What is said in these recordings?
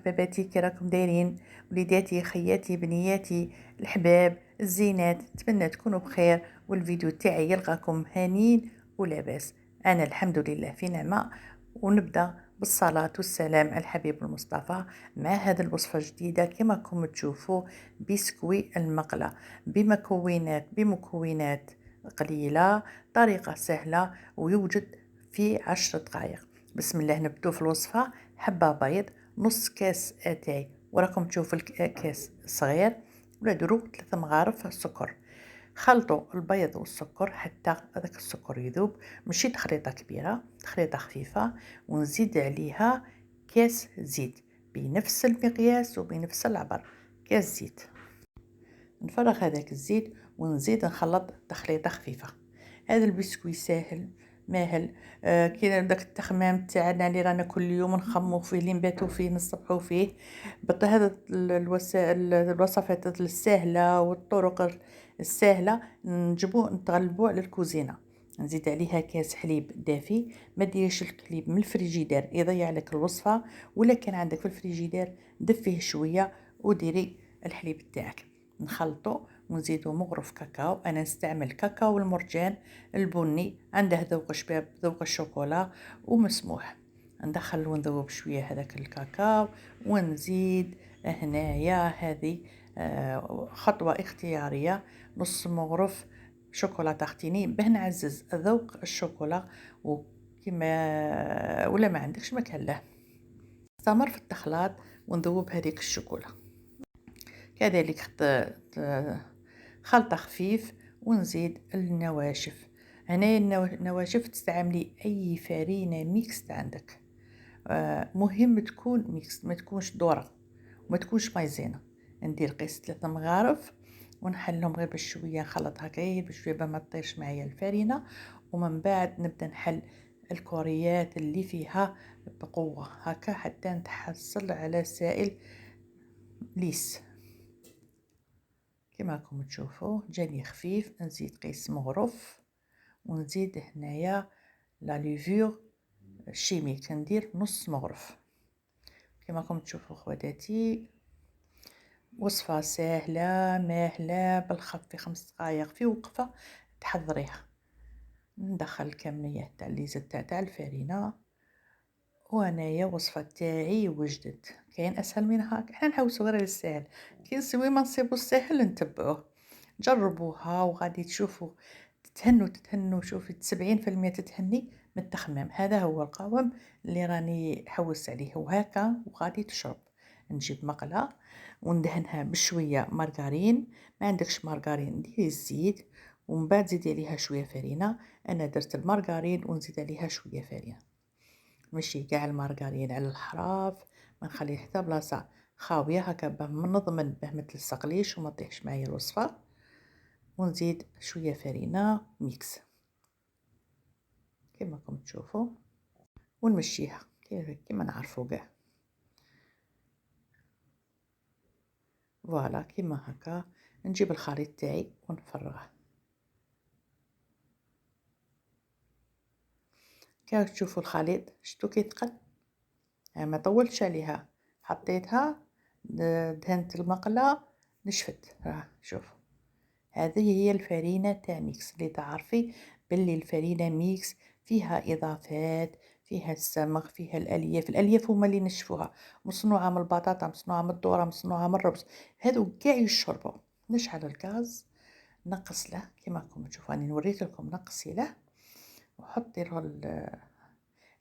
حباباتي كي راكم دايرين؟ وليداتي خياتي بنياتي الحباب الزينات، نتمنى تكونوا بخير والفيديو تاعي يلقاكم هانين ولاباس. انا الحمد لله في نعمه. ونبدا بالصلاه والسلام على الحبيب المصطفى مع هذه الوصفه الجديده كما راكم تشوفوا، بسكوي المقله بمكونات قليله، طريقه سهله ويوجد في 10 دقائق. بسم الله نبدو في الوصفة. حبة بيض، نص كاس اتاي وراكم تشوفوا الكاس صغير، ونديرو 3 مغارف سكر. خلطوا البيض والسكر حتى هذاك السكر يذوب، ماشي تخليطة كبيرة، تخليطة خفيفة. ونزيد عليها كاس زيت بنفس المقياس وبنفس العبر، كاس زيت. نفرغ هذاك الزيت ونزيد نخلط تخليطة خفيفة. هذا البسكوي ساهل ماهل. كاين داك التخمام تاعنا اللي رانا كل يوم نخمو فيه، اللي نباتو فيه نصبحو فيه. هذا الوصفات السهله والطرق السهله نجيبو نتغلبو على الكوزينه. نزيد عليها كاس حليب دافي، ما ديرش الحليب من الفريجيدير يضيع لك الوصفه، ولا كان عندك في الفريجيدير دفيه شويه وديري الحليب تاعك. نخلطو ونزيدو مغرف كاكاو، انا نستعمل كاكاو المرجان البني، عنده ذوق شباب ذوق الشوكولا ومسموح. ندخل ونذوب شويه هذاك الكاكاو ونزيد هنايا هذه خطوه اختياريه، نص مغرف شوكولا تختيني باه نعزز ذوق الشوكولا. وكما ولا ما عندكش ما كان له. استمر في التخلاط ونذوب هذيك الشوكولا كذلك. خلطة خفيف ونزيد النواشف. هنايا النواشف تستعملي اي فرينة ميكس عندك. مهم تكون ميكس، ما تكونش ذرة وما تكونش مايزينة. ندير قيس 3 مغارف ونحلهم غير بشوية، نخلطها غير بشوية ما تطيرش معايا الفرينة. ومن بعد نبدا نحل الكوريات اللي فيها بقوة هكا حتى نتحصل على سائل ليس. كما راكم تشوفوا جاني خفيف. نزيد قيس مغرف ونزيد هنايا لا ليفور شيميك، ندير نص مغرف. كما راكم تشوفوا خواتاتي، وصفة سهلة ماهلة بالخف، في 5 دقائق في وقفة تحضريها. ندخل الكمية تاع الليزة تاع الفرينة، وانايا وصفة تاعي وجدت. كاين اسهل من هاك؟ احنا نحوسو غير السهل، كي نسوي ما نصيبو السهل نتبعوه. جربوها وغادي تشوفوا تتهنوا. شوفي 70% تتهني من التخمام. هذا هو القوام اللي راني حوس عليه، وهكا وغادي تشرب. نجيب مقله وندهنها بشويه مارغرين، ما عندكش مارغرين ديري الزيت، ومن بعد زيدي عليها شويه فرينه. انا درت المارغرين ونزيد عليها شويه فرينه، ماشي كاع المارغرين على الحراف، ما نخليه حتى بلاصه خاويه هكا باه نضمن باه ما تلصقليش وما تطيحش معايا الوصفه. ونزيد شويه فرينه ميكس كما راكم تشوفوا، ونمشيها كما نعرفوا كاع. فوالا كما هكا. نجيب الخليط تاعي ونفرغه كما تشوفوا. الخليط شتو كي ثقل، ما طولتش عليها، حطيتها دهنت المقله نشفت. شوفوا هذه هي الفرينة تاع ميكس، اللي تعرفي باللي الفرينة ميكس فيها اضافات، فيها السمغ، فيها الالياف هما اللي نشفوها، مصنوعه من البطاطا، مصنوعه من الذره، مصنوعه من الرز. هادو كاع يشربوا. نشعل الغاز، نقص له كما راكم تشوفوا، راني وريت لكم نقصي له وحطي له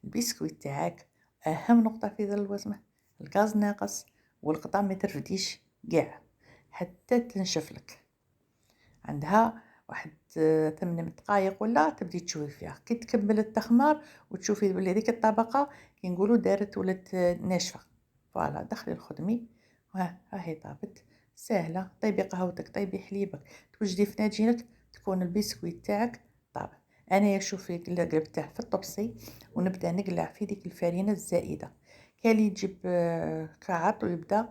البسكويت تاعك. اهم نقطه في ذا الوزمه الغاز ناقص، والقطع ما ترفديش كاع حتى تنشف لك. عندها واحد 8 دقائق ولا تبدي تشوفي فيها، كي تكمل التخمار وتشوفي بلي هذيك الطبقه كي نقولوا دارت ولات ناشفه. فوالا دخلي الخدمي ها هي طابت سهله. طيبي قهوتك، طيبي حليبك، توجدي في ناجينك تكون البسكويت تاعك طاب. انا شوفي قلبته في الطبسي ونبدا نقلع في ديك الفرينه الزائده. كاين اللي يجيب كراعط ويبدا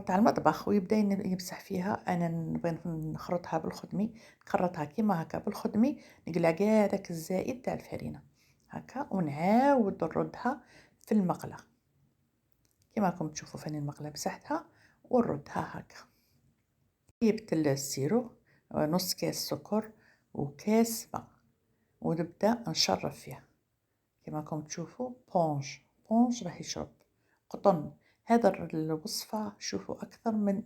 تاع المطبخ ويبدا يمسح فيها. انا نبغي نخرطها بالخدمي، نخرطها كيما هكا بالخدمي، نقلع كاع داك الزائد تاع الفرينه هكا ونعاود نردها في المقله. كما راكم تشوفوا فاني المقله مسحتها ونردها هكا. جبت السيرو، نص كاس سكر وكاس ماء، ونبدا نشرب فيه كما راكم تشوفوا. بونج راح يشرب قطن. هذا الوصفه شوفوا اكثر من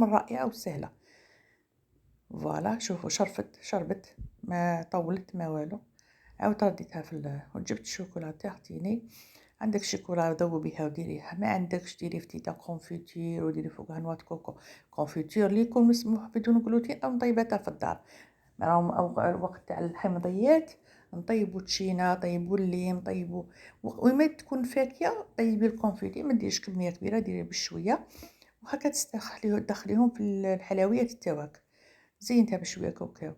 رائعه وسهله. فوالا شوفوا شربت ما طولت ما والو. عاود رديتها وجبت شوكولاته اعطيني. عندك شوكولا ذوبيها وديريها، ما عندكش ديري فتيته كونفيتير وديري فوقها نواه كوكو. كونفيتير اللي يكون مسموح بدون جلوتين او نطيبتها في الدار. راهم الوقت تاع الحمضيات نطيبوا تشينا، طيبوا الليم، طيبوا وما تكون فاكهه طيبي الكونفيتي، ما ديريش كميه كبيره، ديري بشويه وهكا تدخليهم في الحلويات تاعك. زينتها بشويه كاوكاو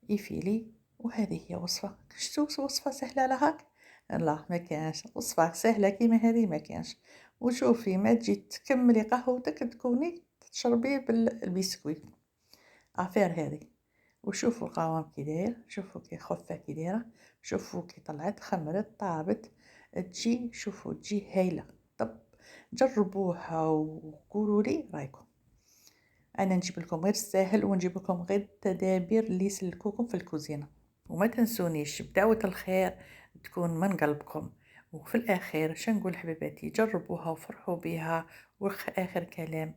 يفيلي. وهذه هي وصفه. شفتوا وصفه سهله على هاك؟ لا ما كانش وصفه سهله كيما هذه ما كانش. وشوفي ما تجي تكملي قهوتك تكوني تشربي بالبسكويت افير هذه. وشوفوا القوام كي داير، شوفوا كي خفه كي دايره، شوفوا كي طلعت خمرت طابت تجي، شوفوا تجي هايله. طب جربوها وقولوا لي رايكم. انا نجيب لكم غير الساهل ونجيب لكم غير التدابير اللي يسلكوكم في الكوزينه. وما تنسونيش بدعوه الخير تكون من قلبكم. وفي الاخير شنقول حبيباتي، جربوها وفرحوا بها. واخر كلام.